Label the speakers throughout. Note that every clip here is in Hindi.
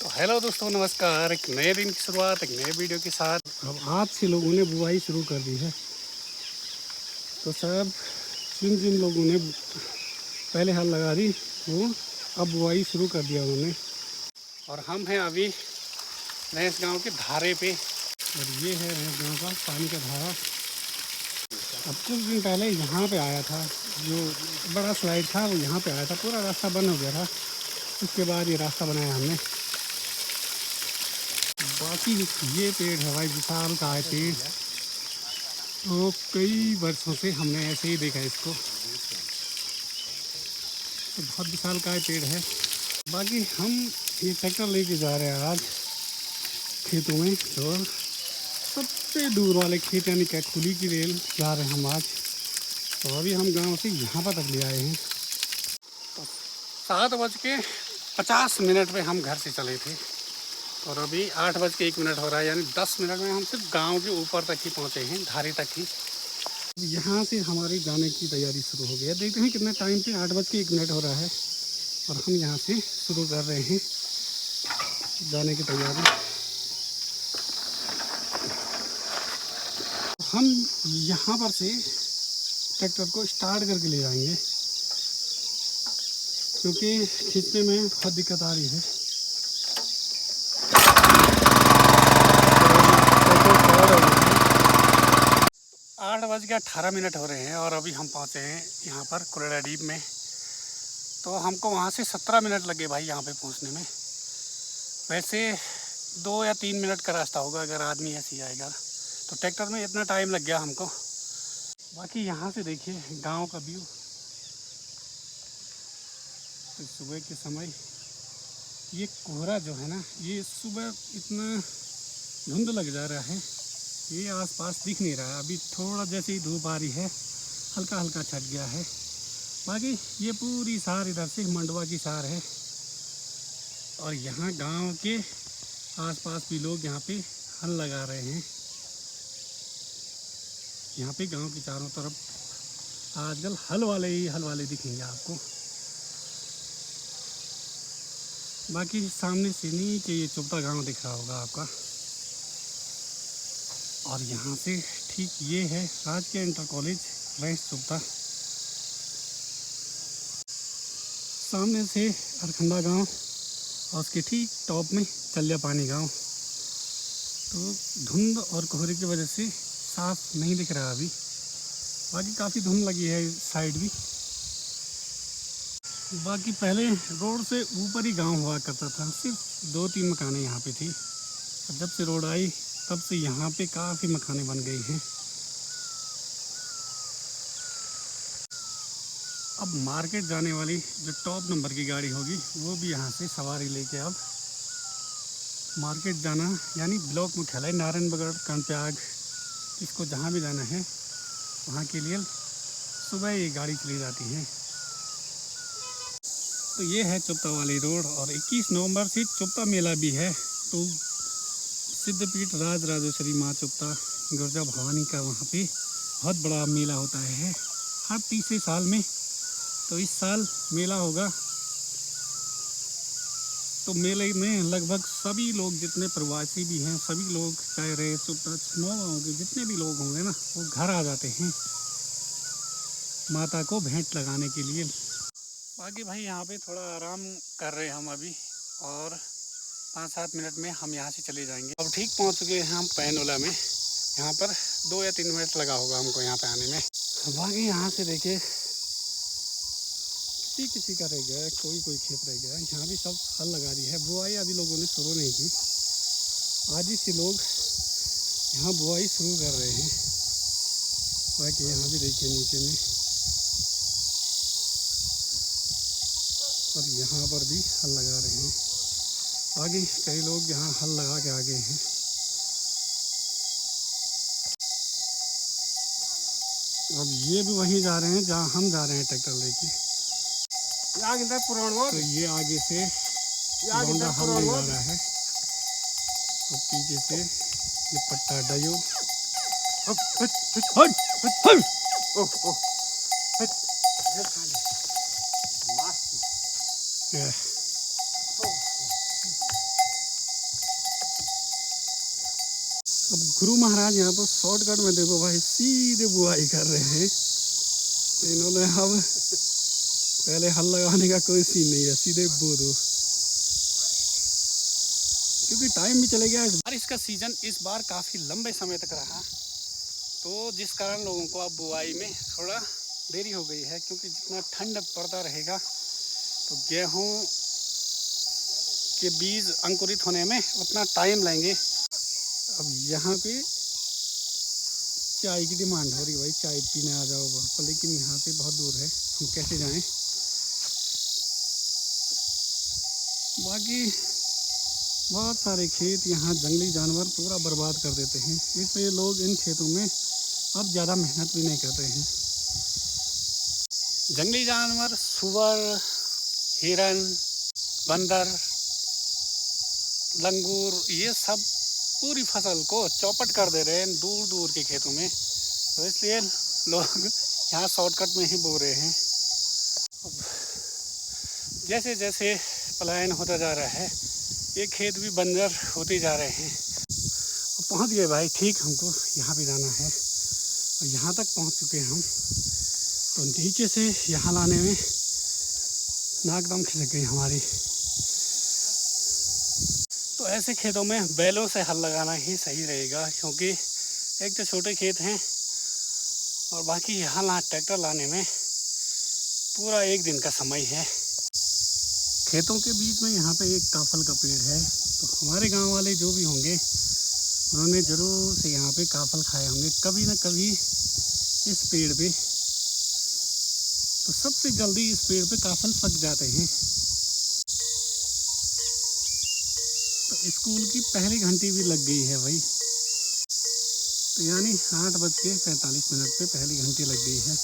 Speaker 1: तो हेलो दोस्तों, नमस्कार। एक नए दिन की शुरुआत, एक नए वीडियो के साथ। अब आज से लोगों ने बुआई शुरू कर दी है। तो सब जिन जिन लोगों ने पहले हल लगा दी वो अब बुआई शुरू कर दिया उन्होंने। और हम हैं अभी रैंस गांव के धारे पे, और ये है रैंस गांव का पानी का धारा। अब कुछ दिन पहले यहाँ पे आया था, जो बड़ा स्लाइड था वो यहाँ पे आया था, पूरा रास्ता बंद हो गया था। उसके बाद ये रास्ता बनाया हमने। बाकी ये पेड़ है भाई, विशाल का है पेड़। तो कई वर्षों से हमने ऐसे ही देखा इसको, तो बहुत विशाल का पेड़ है। बाकी हम ये ट्रैक्टर लेके जा रहे हैं आज खेतों में, और सबसे दूर वाले खेत यानी कैथुली की रेल जा रहे हैं हम आज। तो अभी हम गांव से यहाँ पर तक ले आए हैं। तो 7:50 में हम घर से चले थे, और अभी 8:01 हो रहा है, यानी 10 मिनट में हम सिर्फ गांव के ऊपर तक ही पहुंचे हैं, धारे तक ही। यहाँ से हमारी जाने की तैयारी शुरू हो गई है। देखते हैं कितने टाइम पे, 8:01 हो रहा है, और हम यहाँ से शुरू कर रहे हैं जाने की तैयारी। हम यहाँ पर से ट्रैक्टर को स्टार्ट करके ले जाएंगे, क्योंकि खींचने में बहुत दिक्कत आ रही है। 8:18 हो रहे हैं, और अभी हम पहुँचे हैं यहाँ पर कुरेड़ाडीप में। तो हमको वहाँ से 17 मिनट लगे भाई यहाँ पे पहुँचने में। वैसे 2 या 3 मिनट का रास्ता होगा अगर आदमी ऐसे ही आएगा, तो ट्रैक्टर में इतना टाइम लग गया हमको। बाकी यहाँ से देखिए गांव का व्यू। तो सुबह के समय ये कोहरा जो है ना, ये सुबह इतना धुंध लग जा रहा है, ये आसपास दिख नहीं रहा है। अभी थोड़ा जैसे ही धूप आ रही है, हल्का हल्का छट गया है। बाकी ये पूरी सार इधर से मंडवा की सार है, और यहाँ गांव के आसपास भी लोग यहाँ पे हल लगा रहे हैं। यहाँ पे गांव के चारों तरफ आजकल हल वाले दिखेंगे आपको। बाकी सामने से नीचे ये चुपता गांव दिख रहा होगा आपका, और यहाँ से ठीक ये है राजकीय इंटर कॉलेज रैंस चुपता। सामने से अरखंडा गांव, और उसके ठीक टॉप में चल्या पानी गांव। तो धुंध और कोहरे की वजह से साफ नहीं दिख रहा अभी। बाकी काफ़ी धुंध लगी है इस साइड भी। बाकी पहले रोड से ऊपर ही गांव हुआ करता था, सिर्फ 2-3 मकानें यहाँ पे थी। और जब से रोड आई तब से यहाँ पे काफ़ी मकानें बन गई हैं। अब मार्केट जाने वाली जो टॉप नंबर की गाड़ी होगी वो भी यहाँ से सवारी लेके अब मार्केट जाना, यानी ब्लॉक मुख्यालय नारायणगढ़ कांप्याग, इसको जहाँ भी जाना है वहाँ के लिए सुबह ये गाड़ी चली जाती है। तो ये है चुपता वाली रोड, और 21 नवंबर से चुपता मेला भी है। तो सिद्धपीठ राज राजेश्वरी माँ चुपता गुर्जा भवानी का वहाँ पे बहुत बड़ा मेला होता है हर तीसरे साल में। तो इस साल मेला होगा, तो मेले में लगभग सभी लोग, जितने प्रवासी भी हैं, सभी लोग, चाहे रहे चुपता गाँव के जितने भी लोग होंगे ना, वो घर आ जाते हैं माता को भेंट लगाने के लिए। बाकी भाई यहाँ पे थोड़ा आराम कर रहे हैं हम अभी, और 5-7 मिनट में हम यहाँ से चले जाएंगे। अब ठीक पहुँच चुके हैं हम पैनोला में। यहाँ पर 2 या 3 मिनट लगा होगा हमको यहाँ पे आने में। बाकी यहाँ से देखिए किसी का रह गया है, कोई खेत रह गया है। यहाँ भी सब हल लगा रही है। बुआई अभी लोगों ने शुरू नहीं की, आज ही से लोग यहाँ बुआई शुरू कर रहे हैं। बाकी यहाँ भी देखिए नीचे में, और यहाँ पर भी हल लगा रहे हैं। आगे कई लोग यहाँ हल लगा के आगे हैं। अब ये भी वहीं जा रहे हैं जहाँ हम जा रहे हैं ट्रैक्टर लेके। तो ये आगे से लौंडा हल ले जा रहा है, और पीछे से ये पट्टा डायो। अब गुरु महाराज यहाँ पर शॉर्टकट में देखो भाई सीधे बुआई कर रहे हैं। इन्होंने अब पहले हल लगाने का कोई सीन नहीं है, सीधे बो दो, क्योंकि टाइम भी चले गया। बारिश का सीज़न इस बार काफ़ी लंबे समय तक रहा, तो जिस कारण लोगों को अब बुआई में थोड़ा देरी हो गई है, क्योंकि जितना ठंड पड़ता रहेगा तो गेहूँ के बीज अंकुरित होने में उतना टाइम लेंगे। अब यहाँ पे चाय की डिमांड हो रही है, भाई चाय पीने आ जाओ पर, लेकिन यहाँ से बहुत दूर है, हम कैसे जाएं। बाकी बहुत सारे खेत यहाँ जंगली जानवर पूरा बर्बाद कर देते हैं, इसलिए लोग इन खेतों में अब ज़्यादा मेहनत भी नहीं कर रहे हैं। जंगली जानवर सुअर, हिरन, बंदर, लंगूर, ये सब पूरी फसल को चौपट कर दे रहे हैं दूर दूर के खेतों में, तो इसलिए लोग यहाँ शॉर्टकट में ही बो रहे हैं। जैसे जैसे पलायन होता जा रहा है, ये खेत भी बंजर होते जा रहे हैं। और पहुँच गए भाई, ठीक हमको यहाँ भी जाना है और यहाँ तक पहुँच चुके हैं हम। तो नीचे से यहाँ लाने में नाकदम खिसक गई हमारी। तो ऐसे खेतों में बैलों से हल लगाना ही सही रहेगा, क्योंकि एक तो छोटे खेत हैं और बाकी यहाँ ट्रैक्टर लाने में पूरा एक दिन का समय है। खेतों के बीच में यहाँ पे एक काफल का पेड़ है, तो हमारे गांव वाले जो भी होंगे उन्होंने ज़रूर से यहाँ पे काफल खाए होंगे कभी ना कभी इस पेड़ पे। तो सबसे जल्दी इस पेड़ पे काफल पक जाते हैं। तो स्कूल की पहली घंटी भी लग गई है भाई, तो यानी 8:45 पे पहली घंटी लग गई है।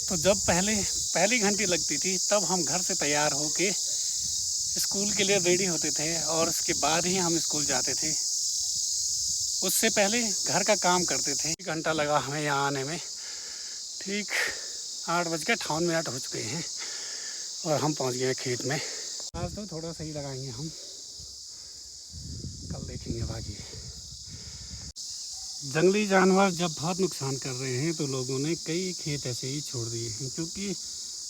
Speaker 1: तो जब पहली घंटी लगती थी तब हम घर से तैयार होके स्कूल के लिए रेडी होते थे और उसके बाद ही हम स्कूल जाते थे। उससे पहले घर का काम करते थे। 1 घंटा लगा हमें यहाँ आने में। ठीक 8:58 हो चुके हैं और हम पहुँच गए खेत में। आज तो थोड़ा सही लगाएंगे हम, कल देखेंगे बाकी। जंगली जानवर जब बहुत नुकसान कर रहे हैं तो लोगों ने कई खेत ऐसे ही छोड़ दिए हैं, क्योंकि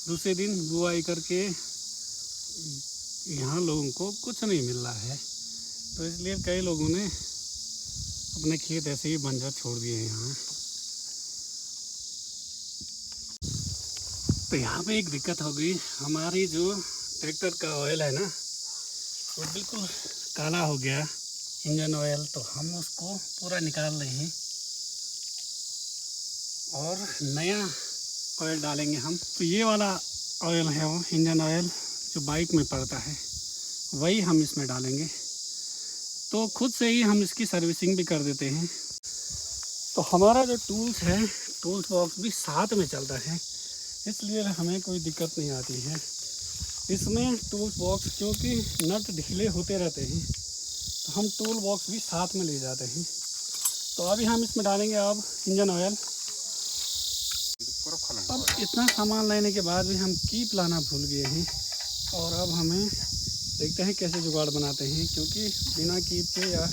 Speaker 1: दूसरे दिन बुआई करके यहाँ लोगों को कुछ नहीं मिल रहा है, तो इसलिए कई लोगों ने अपने खेत ऐसे ही बंजर छोड़ दिए हैं यहाँ। तो यहाँ पे एक दिक्कत हो गई, हमारी जो ट्रैक्टर का ऑयल है ना वो बिल्कुल काला हो गया, इंजन ऑयल। तो हम उसको पूरा निकाल रहे हैं और नया ऑयल डालेंगे हम। तो ये वाला ऑयल है वो इंजन ऑयल जो बाइक में पड़ता है, वही हम इसमें डालेंगे। तो खुद से ही हम इसकी सर्विसिंग भी कर देते हैं। तो हमारा जो टूल्स है, टूल्स बॉक्स भी साथ में चलता है, इसलिए हमें कोई दिक्कत नहीं आती है इसमें। टूल्स बॉक्स क्योंकि नट ढीले होते रहते हैं, तो हम टूल बॉक्स भी साथ में ले जाते हैं। तो अभी हम इसमें डालेंगे अब इंजन ऑयल। अब इतना सामान लेने के बाद भी हम कीप लाना भूल गए हैं, और अब हमें देखते हैं कैसे जुगाड़ बनाते हैं, क्योंकि बिना कीप के या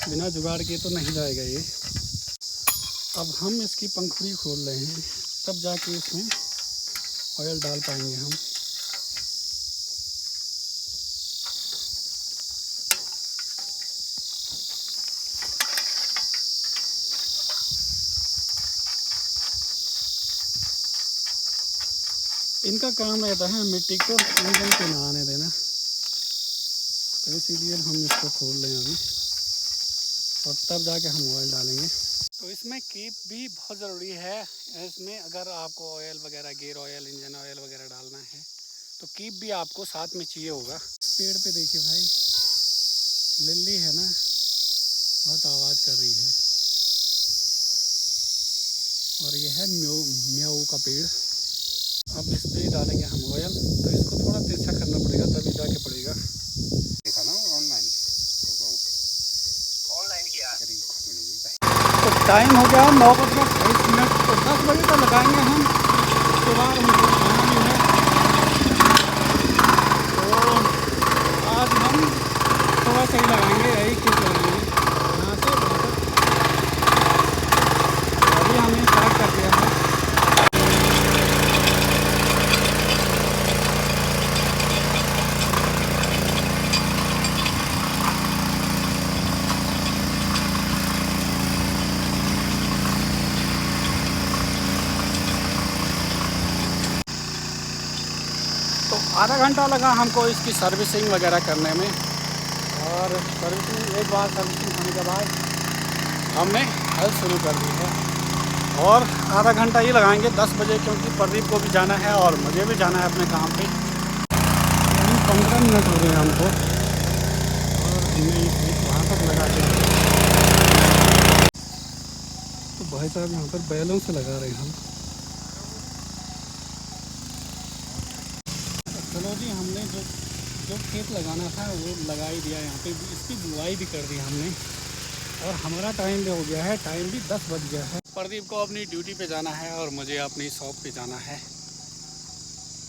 Speaker 1: बिना जुगाड़ के तो नहीं जाएगा ये। अब हम इसकी पंखुड़ी खोल रहे हैं, तब जाके इसमें ऑयल डाल पाएंगे हम। इनका काम रहता है मिट्टी को इंजन पे ना आने देना, तो इसीलिए हम इसको खोल लें अभी, और तब जाके हम ऑयल डालेंगे। तो इसमें कीप भी बहुत ज़रूरी है। इसमें अगर आपको ऑयल वगैरह, गियर ऑयल, इंजन ऑयल वगैरह डालना है तो कीप भी आपको साथ में चाहिए होगा। पेड़ पे देखिए भाई, लिल्ली है ना, बहुत आवाज़ कर रही है, और यह है म्याऊ का पेड़। अब इस पे डालेंगे हम ऑयल, तो इसको थोड़ा तिरछा करना पड़ेगा तभी जाके पड़ेगा।
Speaker 2: देखा ना ऑनलाइन किया।
Speaker 1: तो टाइम हो गया 9:28। तो 10 बजे तो लगाएंगे हम, उसके बाद हमको खाना भी है। तो आज हम थोड़ा सा ही लगाएंगे, यही खेत लगाएंगे यहाँ से वहाँ तक। अभी हमने स्टार्ट कर दिया है। तो आधा घंटा लगा हमको इसकी सर्विसिंग वगैरह करने में, और सर्विसिंग एक बार सर्विसिंग होने के बाद हमने हल शुरू कर दी है। और आधा घंटा ही लगाएंगे 10 बजे, क्योंकि प्रदीप को भी जाना है और मुझे भी जाना है अपने काम पे। 15 मिनट हो गए हमको, और हमने ये खेत वहाँ तक लगा दिया। तो भाई साहब यहाँ पर बैलों से लगा रहे हैं हम। चलो जी, हमने जो खेत लगाना था वो लगा ही दिया यहाँ पे, इसकी बुआई भी कर दी हमने। और हमारा टाइम भी हो गया है, टाइम भी 10 बज गया है। प्रदीप को अपनी ड्यूटी पे जाना है और मुझे अपनी शॉप पे जाना है।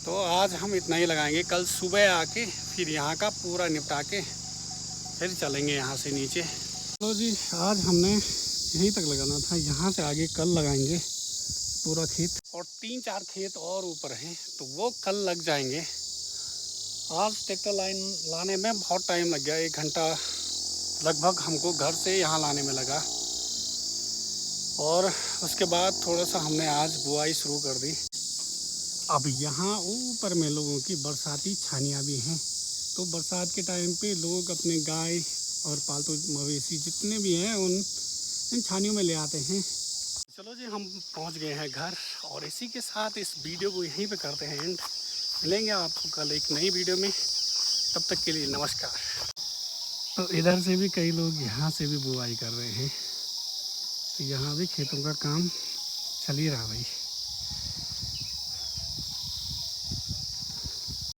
Speaker 1: तो आज हम इतना ही लगाएंगे, कल सुबह आके फिर यहाँ का पूरा निपटा के फिर चलेंगे यहाँ से नीचे। चलो जी, आज हमने यहीं तक लगाना था, यहाँ से आगे कल लगाएंगे पूरा खेत। और 3-4 खेत और ऊपर हैं, तो वो कल लग जाएंगे। आज ट्रैक्टर लाइन लाने में बहुत टाइम लग गया, 1 घंटा लगभग हमको घर से यहाँ लाने में लगा। और उसके बाद थोड़ा सा हमने आज बुआई शुरू कर दी। अब यहाँ ऊपर में लोगों की बरसाती छानियाँ भी हैं, तो बरसात के टाइम पे लोग अपने गाय और पालतू मवेशी जितने भी हैं इन छानियों में ले आते हैं। चलो जी, हम पहुँच गए हैं घर, और इसी के साथ इस वीडियो को यहीं पे करते हैं एंड। मिलेंगे आपको कल एक नई वीडियो में, तब तक के लिए नमस्कार। तो इधर से भी कई लोग यहाँ से भी बुआई कर रहे हैं, तो यहाँ भी खेतों का काम चल ही रहा भाई।